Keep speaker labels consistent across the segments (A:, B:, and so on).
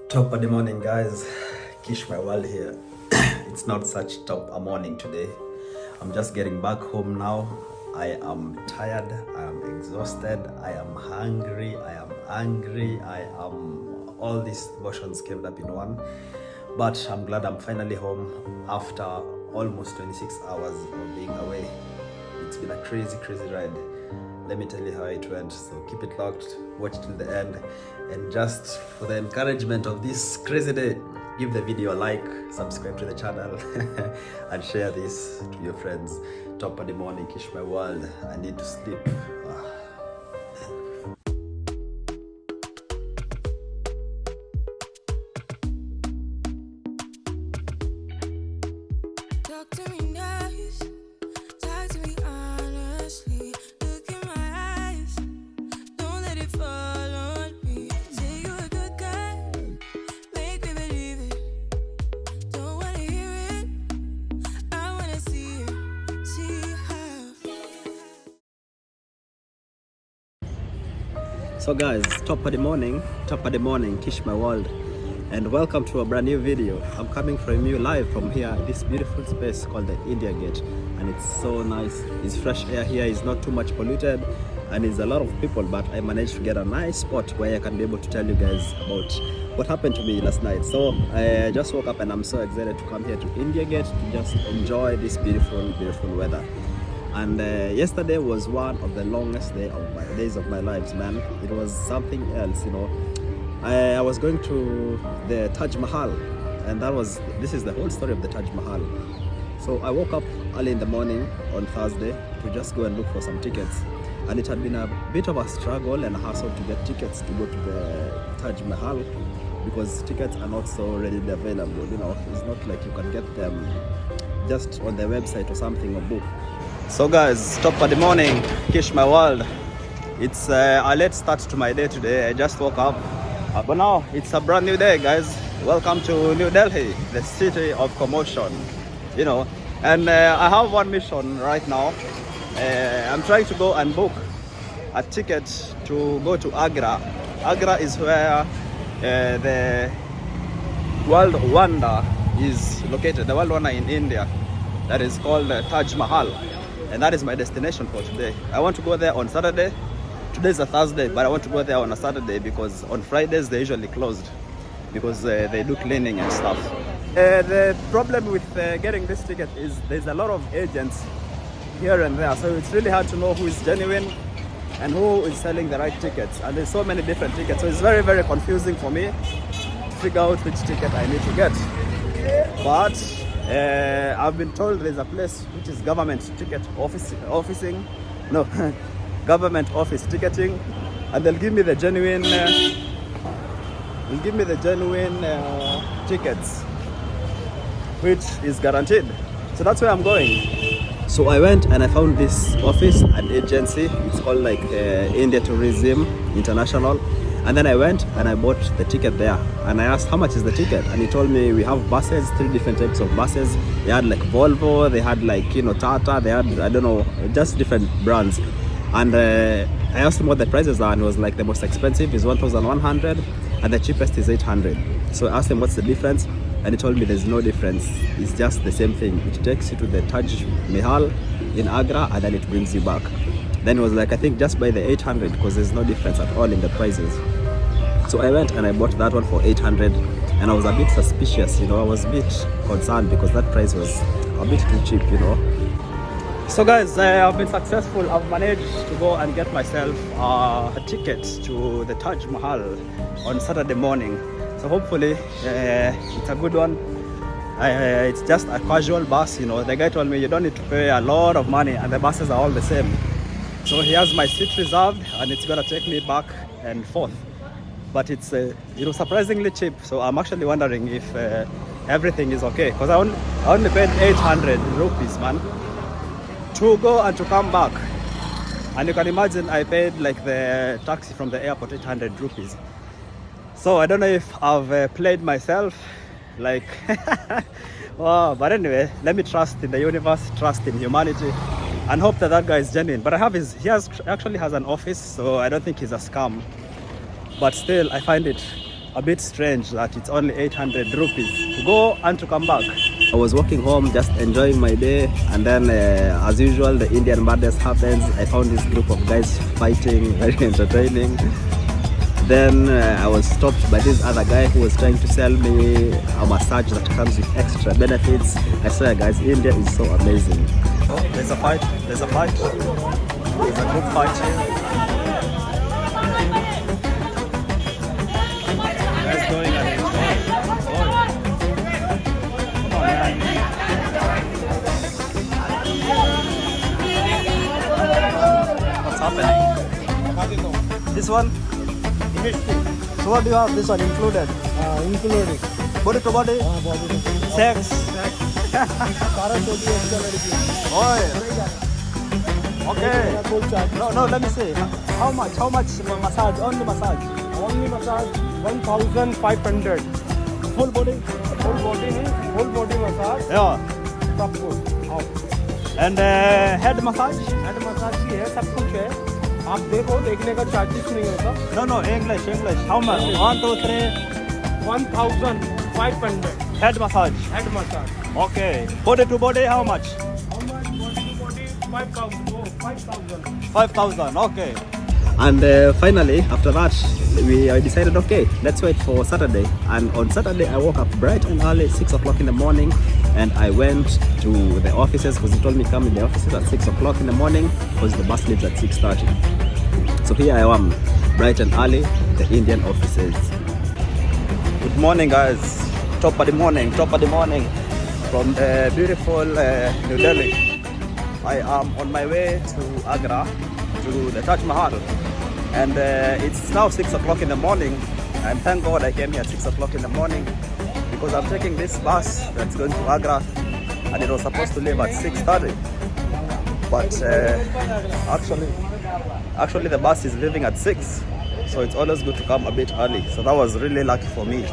A: Top of the morning, guys. Kish, my world here. It's not such top a morning today. I'm just getting back home now. I am tired. I am exhausted. I am hungry. I am angry. I am all these emotions came up in one. But I'm glad I'm finally home after almost 26 hours of being away. It's been a crazy ride. Let me tell you how it went. So keep it locked, watch till the end, and just for the encouragement of this crazy day, give the video a like, subscribe to the channel, and share this to your friends. Top of the morning, Kish my world. I need to sleep.
B: Talk to me nice, talk to me honestly. Look in my eyes, don't let it fall on me. Say you're a good guy, make me believe it. Don't wanna hear it, I wanna see it, see how.
A: So guys, top of the morning, Kish my world, and welcome to a brand new video. I'm coming from you live from here, this beautiful space called the India Gate, and it's so nice. It's fresh air here, it's not too much polluted, and it's a lot of people, but I managed to get a nice spot where I can be able to tell you guys about what happened to me last night. So I just woke up and I'm so excited to come here to India Gate to just enjoy this beautiful weather. And yesterday was one of the longest days of my lives, man. It was something else, you know. I was going to the Taj Mahal, and this is the whole story of the Taj Mahal. So I woke up early in the morning on Thursday to just go and look for some tickets, and it had been a bit of a struggle and a hassle to get tickets to go to the Taj Mahal because tickets are not so readily available. You know, it's not like you can get them just on their website or something or book. So guys, top of the morning, Kish my world. It's a late start to my day today. I just woke up. But now it's a brand new day, guys. Welcome to New Delhi, the city of commotion, you know. And I have one mission right now. I'm trying to go and book a ticket to go to Agra. Agra is where the world wonder is located, the world wonder in India that is called Taj Mahal. And that is my destination for today. I want to go there on Saturday. Today's a Thursday, but I want to go there on a Saturday because on Fridays they're usually closed because they do cleaning and stuff. The problem with getting this ticket is there's a lot of agents here and there, so it's really hard to know who is genuine and who is selling the right tickets. And there's so many different tickets, so it's very confusing for me to figure out which ticket I need to get. But I've been told there's a place which is government ticket government office ticketing, and they'll give me the genuine tickets, which is guaranteed. So that's where I'm going. So I went and I found this office, an agency. It's called like India Tourism International. And then I went and I bought the ticket there, and I asked how much is the ticket, and he told me we have buses, 3 different types of buses. They had like Volvo, they had like, you know, Tata, they had, I don't know, just different brands. And I asked him what the prices are, and it was like the most expensive is 1,100 and the cheapest is 800. So I asked him what's the difference, and he told me there's no difference, it's just the same thing. It takes you to the Taj Mahal in Agra and then it brings you back. Then it was like, I think just buy the 800 because there's no difference at all in the prices. So I went and I bought that one for 800, and I was a bit suspicious, you know. I was a bit concerned because that price was a bit too cheap, you know. So guys, I've been successful. I've managed to go and get myself a ticket to the Taj Mahal on Saturday morning. So hopefully it's a good one. It's just a casual bus, you know. The guy told me you don't need to pay a lot of money and the buses are all the same. So he has my seat reserved and it's gonna take me back and forth. But it's surprisingly cheap. So I'm actually wondering if everything is okay, because I only paid 800 rupees, man, to go and to come back. And you can imagine I paid like the taxi from the airport 800 rupees. So I don't know if I've played myself like wow, but anyway, let me trust in the universe, trust in humanity, and hope that guy is genuine. But he actually has an office, so I don't think he's a scam. But still, I find it a bit strange that it's only 800 rupees to go and to come back. I was walking home just enjoying my day, and then as usual the Indian madness happens. I found this group of guys fighting, very entertaining. Then I was stopped by this other guy who was trying to sell me a massage that comes with extra benefits. I swear guys, India is so amazing. Oh, there's a fight, there's a fight. There's a group fight here. Guys going at it. What's happening? This one? So what do you have? This one included?
C: Including
A: Body to body?
C: body
A: Sex? Oi. Okay. No, let me see. How much? How much massage? Only massage?
C: Only massage 1,500.
A: Full body?
C: Full body massage.
A: Yeah.
C: सब कुछ आओ.
A: And head massage?
C: Head massage भी है, सब कुछ है. आप देखो, देखने का चार्जेस नहीं होता.
A: No, English. How much? 1, 2, 3.
C: 1,500.
A: Head massage.
C: Head massage.
A: Okay. Body to body, how much?
C: How much? Body to body 5,000. Oh, 5,000.
A: 5,000. Okay. And finally, after that, I decided, okay, let's wait for Saturday. And on Saturday, I woke up bright and early, 6 o'clock in the morning, and I went to the offices because he told me come in the offices at 6 o'clock in the morning because the bus leaves at 6:30. So here I am, bright and early, the Indian offices. Good morning, guys. Top of the morning from the beautiful New Delhi. I am on my way to Agra, to the Taj Mahal. And it's now 6 o'clock in the morning, and thank God I came here at 6 o'clock in the morning because I'm taking this bus that's going to Agra, and it was supposed to leave at 6:30, but actually the bus is leaving at 6, so it's always good to come a bit early. So that was really lucky for me,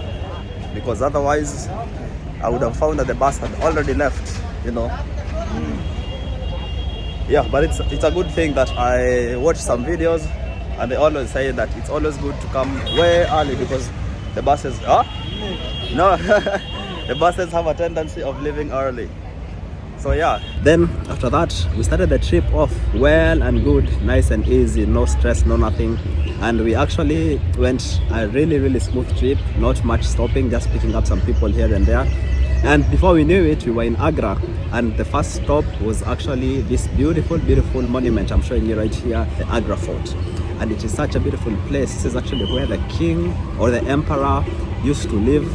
A: because otherwise I would have found that the bus had already left, you know. Yeah, but it's a good thing that I watched some videos, and they always say that it's always good to come way early because the buses, no, the buses have a tendency of leaving early. So yeah. Then after that, we started the trip off well and good, nice and easy, no stress, no nothing. And we actually went a really smooth trip, not much stopping, just picking up some people here and there. And before we knew it, we were in Agra, and the first stop was actually this beautiful monument I'm showing you right here, the Agra Fort. And it is such a beautiful place. This is actually where the king or the emperor used to live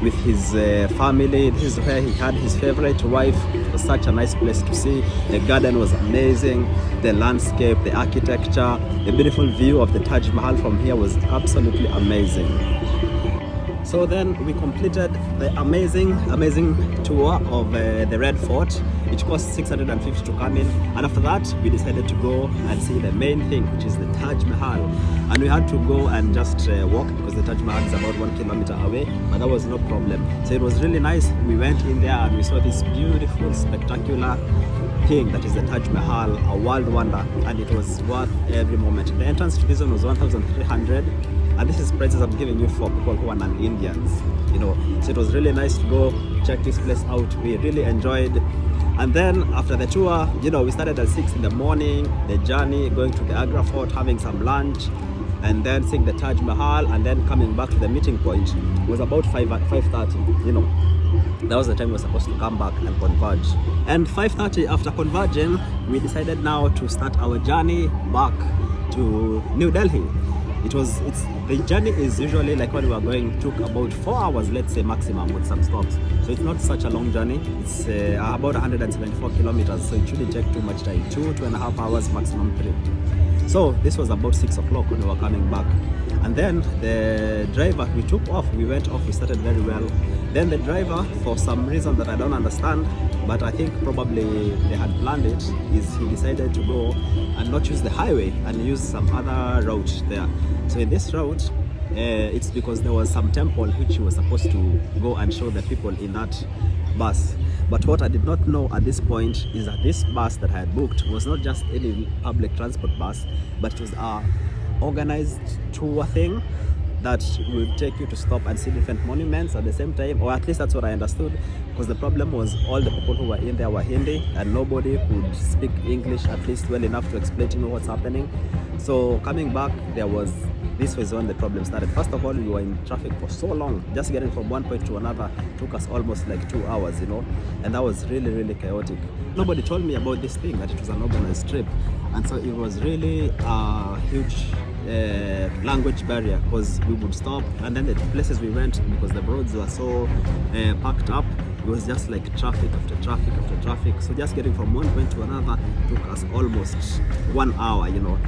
A: with his family. This is where he had his favorite wife. It was such a nice place to see. The garden was amazing, the landscape, the architecture, the beautiful view of the Taj Mahal from here was absolutely amazing. So then we completed the amazing tour of the Red Fort. It cost 650 to come in, and after that we decided to go and see the main thing, which is the Taj Mahal. And we had to go and just walk because the Taj Mahal is about 1 kilometer away, but that was no problem. So it was really nice. We went in there and we saw this beautiful, spectacular thing that is the Taj Mahal, a world wonder, and it was worth every moment. The entrance to this one was 1,300. And this is prices I'm giving you for people who are non-Indians, you know. So it was really nice to go check this place out. We really enjoyed. And then after the tour, you know, we started at 6 in the morning, the journey going to the Agra Fort, having some lunch, and then seeing the Taj Mahal, and then coming back to the meeting point. It was about 5:30, you know. That was the time we were supposed to come back and converge. And 5:30, after converging, we decided now to start our journey back to New Delhi. The journey is usually, like when we were going, took about 4 hours, let's say maximum, with some stops. So it's not such a long journey. It's about 174 kilometers, so it shouldn't take too much time. 2.5 hours maximum, 3. So this was about 6 o'clock when we were coming back. And then the driver, we took off, we went off, we started very well. Then the driver, for some reason that I don't understand, but I think probably they had planned it, is he decided to go and not use the highway and use some other route there. So in this route, it's because there was some temple which he was supposed to go and show the people in that bus. But what I did not know at this point is that this bus that I had booked was not just any public transport bus, but it was a organized tour thing that would take you to stop and see different monuments at the same time, or at least that's what I understood, because the problem was all the people who were in there were Hindi and nobody could speak English at least well enough to explain to me what's happening. So coming back, this was when the problem started. First of all, we were in traffic for so long. Just getting from one point to another took us almost like 2 hours, you know, and that was really, really chaotic. Nobody told me about this thing, that it was an organized trip, and so it was really a huge language barrier, because we would stop, and then the places we went, because the roads were so packed up, it was just like traffic after traffic after traffic. So just getting from one point to another took us almost 1 hour, you know.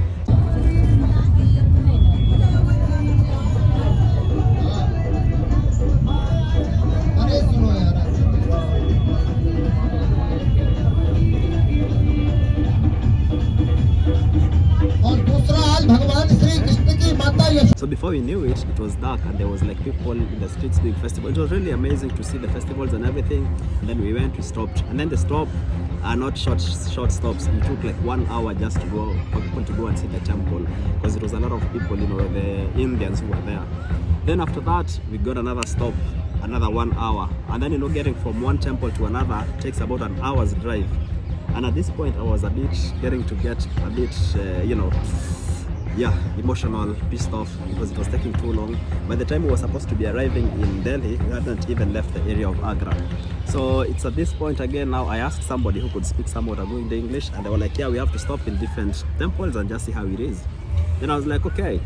A: So before we knew it, it was dark and there was like people in the streets doing festival. It was really amazing to see the festivals and everything. And then we went, we stopped, and then the stop are not short stops. It took like 1 hour just to go for people to go and see the temple, because it was a lot of people, you know, the Indians who were there. Then after that, we got another stop, another 1 hour, and then, you know, getting from one temple to another takes about an hour's drive. And at this point, I was getting a bit, you know, emotional, pissed off, because it was taking too long. By the time we were supposed to be arriving in Delhi, we hadn't even left the area of Agra. So it's at this point again, now I asked somebody who could speak somewhat of the English, and they were like, yeah, we have to stop in different temples and just see how it is. Then I was like, okay.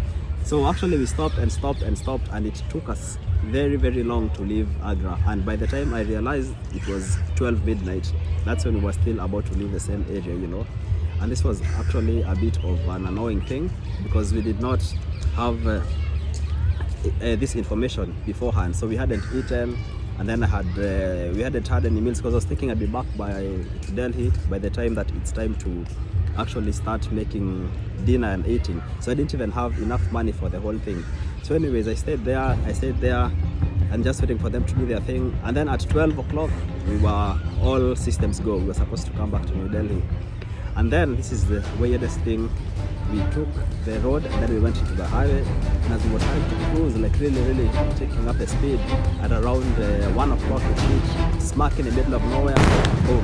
A: So actually we stopped, and it took us very, very long to leave Agra. And by the time I realized it was 12 midnight, that's when we were still about to leave the same area, you know. And this was actually a bit of an annoying thing, because we did not have this information beforehand. So we hadn't eaten, and then we hadn't had any meals, because I was thinking I'd be back to Delhi by the time that it's time to actually start making dinner and eating. So I didn't even have enough money for the whole thing. So anyways, I stayed there and just waiting for them to do their thing. And then at 12 o'clock, we were all systems go. We were supposed to come back to New Delhi. And then this is the weirdest thing. We took the road and then we went into the highway. And as we were trying to cruise, like really taking up the speed, at around 1 o'clock we reached smack in the middle of nowhere. Boom,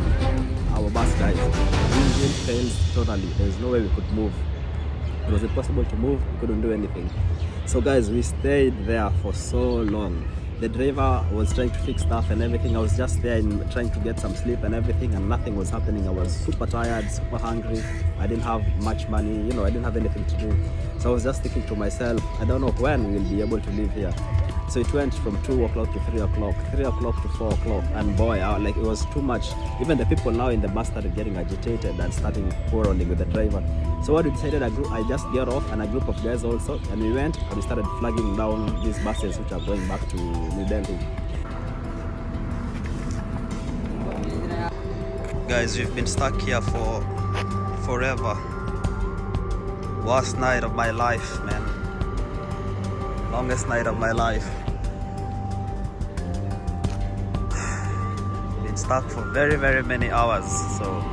A: our bus died. Engine fails totally. There's no way we could move. It was impossible to move. We couldn't do anything. So guys, we stayed there for so long. The driver was trying to fix stuff and everything. I was just there trying to get some sleep and everything, and nothing was happening. I was super tired, super hungry. I didn't have much money, you know, I didn't have anything to do. So I was just thinking to myself, I don't know when we'll be able to live here. So it went from 2 o'clock to 3 o'clock, 3 o'clock to 4 o'clock, and boy, like it was too much. Even the people now in the bus started getting agitated and starting quarreling with the driver. So what we decided, I just got off, and a group of guys also, and we went and we started flagging down these buses which are going back to New Delhi. Guys, we've been stuck here for forever. Worst night of my life, man. Longest night of my life. Been stuck for very many hours, so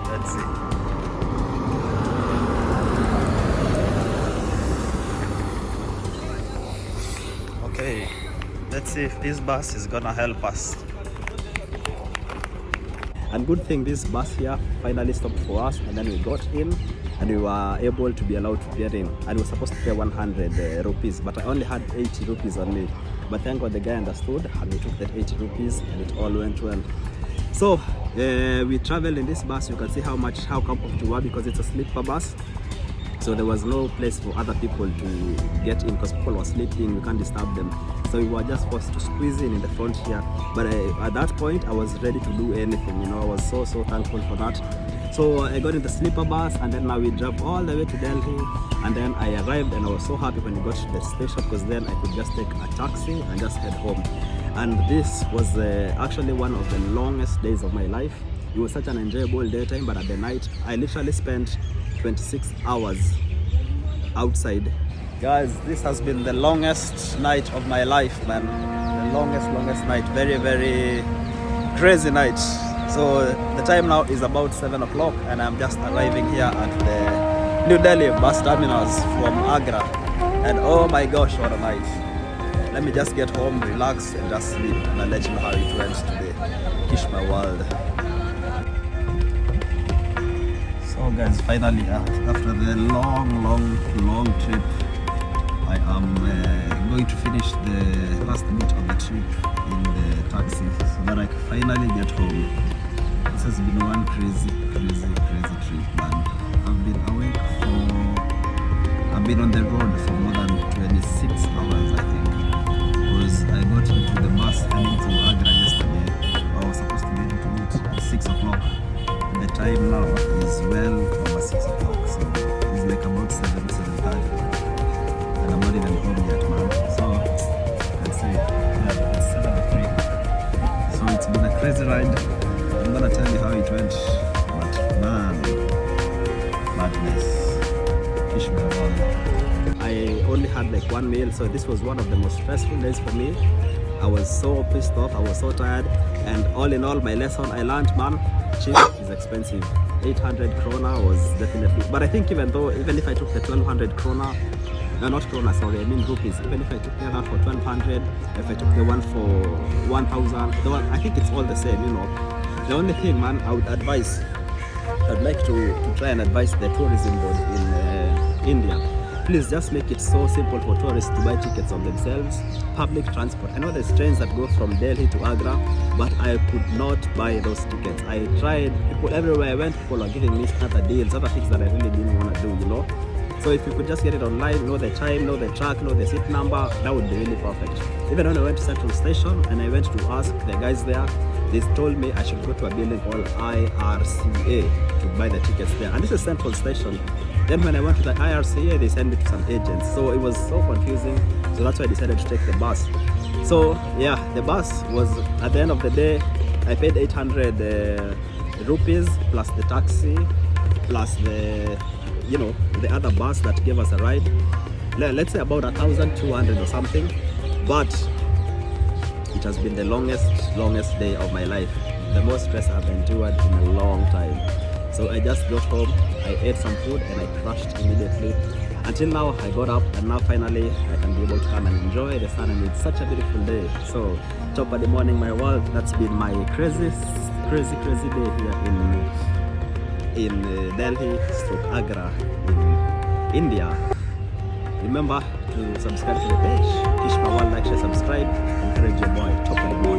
A: let's see. Okay, let's see if this bus is gonna help us. And good thing this bus here finally stopped for us, and then we got in and we were able to be allowed to get in, and we were supposed to pay 100 rupees, but I only had 80 rupees on me. But thank God the guy understood, and we took that 80 rupees and it all went well. So we traveled in this bus. You can see how comfortable we were, because it's a sleeper bus. So there was no place for other people to get in, because people were sleeping, we can't disturb them. So we were just forced to squeeze in the front here. But at that point, I was ready to do anything, you know. I was so thankful for that. So I got in the sleeper bus, and then now we drove all the way to Delhi. And then I arrived, and I was so happy when we got to the station, because then I could just take a taxi and just head home. And this was actually one of the longest days of my life. It was such an enjoyable daytime, but at the night, I literally spent 26 hours outside. Guys, this has been the longest night of my life, man. The longest night. Very crazy night. So the time now is about 7 o'clock, and I'm just arriving here at the New Delhi bus terminals from Agra. And oh my gosh, what a night. let me just get home, relax, and just sleep, and I'll let you know how it went today. Kish my world. So guys, finally, after the long trip, I am going to finish the last bit of the trip in the taxi so that I can finally get home. This has been one crazy trip, man. I've been on the road for more than 26 hours, I think, because I got into the bus heading to Agra yesterday. I was supposed to be able to meet at 6 o'clock. The time now is well over 6 o'clock, so it's like about 7:30, and I'm not even home yet, man. So let's say, yeah, it's 7:03. So it's been a crazy ride. I'm gonna tell you how it went, but man, madness. Kish my world. I only had like one meal, so this was one of the most stressful days for me. I was so pissed off, I was so tired, and all in all, my lesson I learned, man, cheap is expensive. 800 krona was definitely, but I think even if I took the 1200 krona, no, not krona, sorry, I mean rupees. Even if I took the one for 1200, if I took the one for 1000, I think it's all the same, you know. The only thing, man, I'd like to try and advise the tourism board in India. Please just make it so simple for tourists to buy tickets on themselves. Public transport. I know there's trains that go from Delhi to Agra, but I could not buy those tickets. I tried. People everywhere I went, people are giving me other deals, other things that I really didn't want to do, you know. So if you could just get it online, know the time, know the track, know the seat number, that would be really perfect. Even when I went to Central Station and I went to ask the guys there, they told me I should go to a building called IRCA to buy the tickets there. And this is Central Station. Then when I went to the IRCA, they sent me to some agents. So it was so confusing. So that's why I decided to take the bus. So yeah, the bus was, at the end of the day, I paid 800 rupees plus the taxi, plus the, you know, the other bus that gave us a ride. Let's say about 1,200 or something. But it has been the longest day of my life. The most stress I've endured in a long time. So I just got home, I ate some food, and I crashed immediately. Until now, I got up, and now finally I can be able to come and enjoy the sun, and it's such a beautiful day. So top of the morning, my world. That's been my crazy day here in Delhi, Agra, in India. Remember to subscribe to the page. Kish my world, like, share, subscribe. Encourage your boy. Top of the morning.